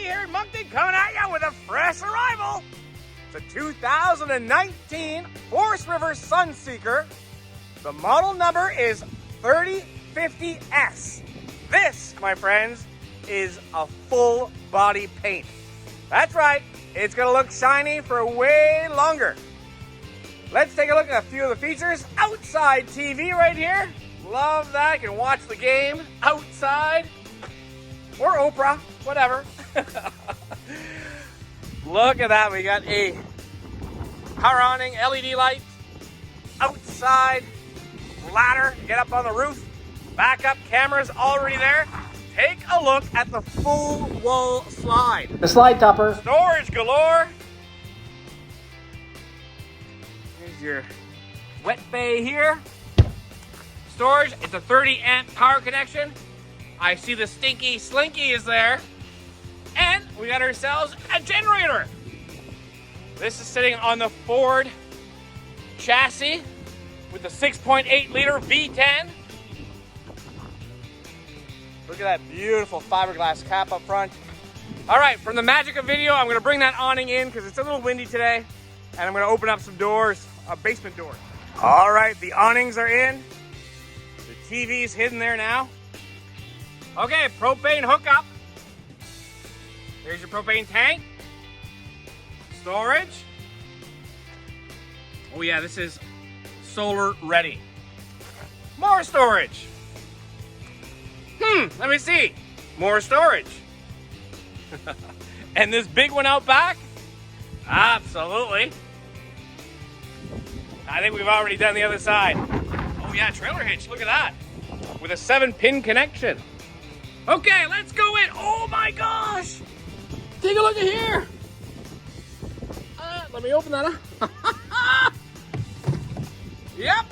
here in Moncton coming at you with a fresh arrival. It's a 2019 Forest River Sunseeker. The model number is 3050S. This, my friends, is a full body paint. That's right, it's gonna look shiny for way longer. Let's take a look at a few of the features. Outside TV right here. Love that, you can watch the game outside. Or Oprah, whatever. Look at that, we got a power awning, LED light, outside, ladder, get up on the roof, backup cameras already there. Take a look at the full wall slide. The slide topper. Storage galore. Here's your wet bay here. Storage, it's a 30 amp power connection. I see the stinky slinky is there. And we got ourselves a generator. This is sitting on the Ford chassis with the 6.8 liter V10. Look at that beautiful fiberglass cap up front. All right, from the magic of video, I'm gonna bring that awning in because it's a little windy today, and I'm gonna open up some doors, basement doors. All right, the awnings are in. The TV's hidden there now. Okay, propane hookup. There's your propane tank. Storage. Oh yeah, this is solar ready. More storage. Let me see. More storage. And this big one out back? Absolutely. I think we've already done the other side. Oh yeah, trailer hitch, look at that. With a 7-pin connection. Okay, let's go in. Oh my gosh. Take a look at here. Let me open that up. Yep.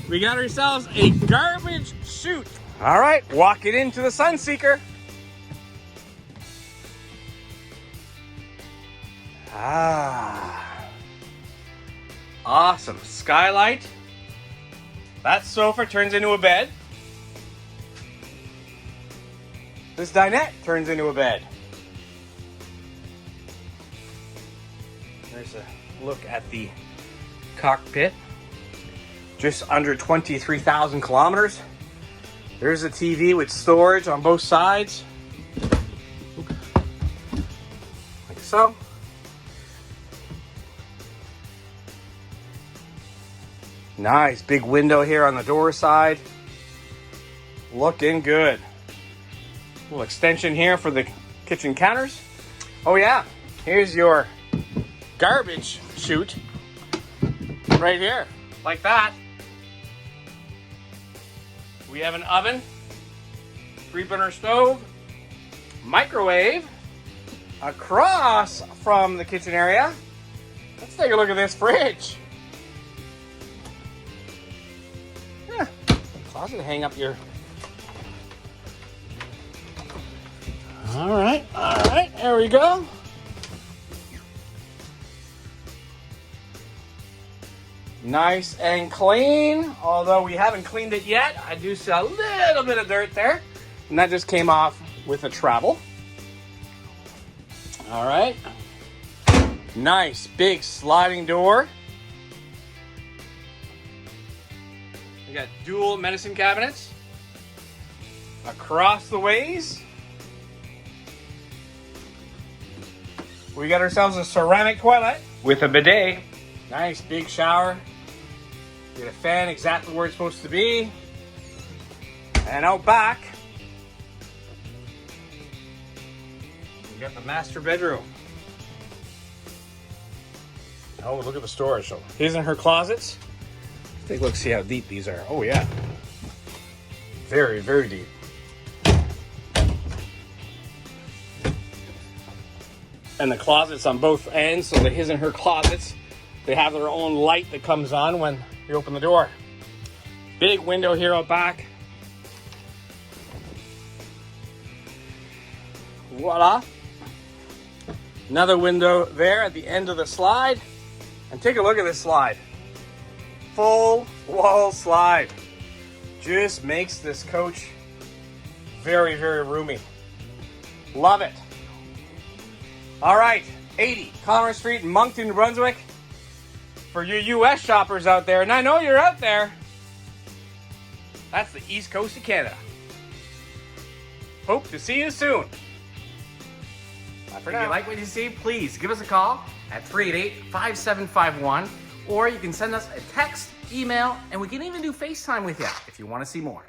We got ourselves a garbage chute. All right, walk it into the Sunseeker. Awesome. Skylight. That sofa turns into a bed. This dinette turns into a bed. There's a look at the cockpit. Just under 23,000 kilometers. There's a TV with storage on both sides. Like so. Nice big window here on the door side. Looking good. A little extension here for the kitchen counters. Oh yeah, here's your garbage chute. Right here, like that. We have an oven, 3-burner stove, microwave, across from the kitchen area. Let's take a look at this fridge. Yeah, closet to hang up your... All right, there we go. Nice and clean, although we haven't cleaned it yet. I do see a little bit of dirt there, and that just came off with the travel. All right, nice big sliding door. We got dual medicine cabinets across the ways. We got ourselves a ceramic toilet with a bidet. Nice big shower. Get a fan exactly where it's supposed to be. And out back, we got the master bedroom. Oh, look at the storage. So these are her closets. Take a look, see how deep these are. Oh yeah. Very, very deep. And the closets on both ends, so the his and her closets, they have their own light that comes on when you open the door. Big window here out back. Voila. Another window there at the end of the slide. And take a look at this slide. Full wall slide. Just makes this coach very, very roomy. Love it. All right, 80 Commerce Street in Moncton, New Brunswick. For you US shoppers out there, and I know you're out there, that's the East Coast of Canada. Hope to see you soon. Bye for now. If you like what you see, please give us a call at 388-5751, or you can send us a text, email, and we can even do FaceTime with you if you want to see more.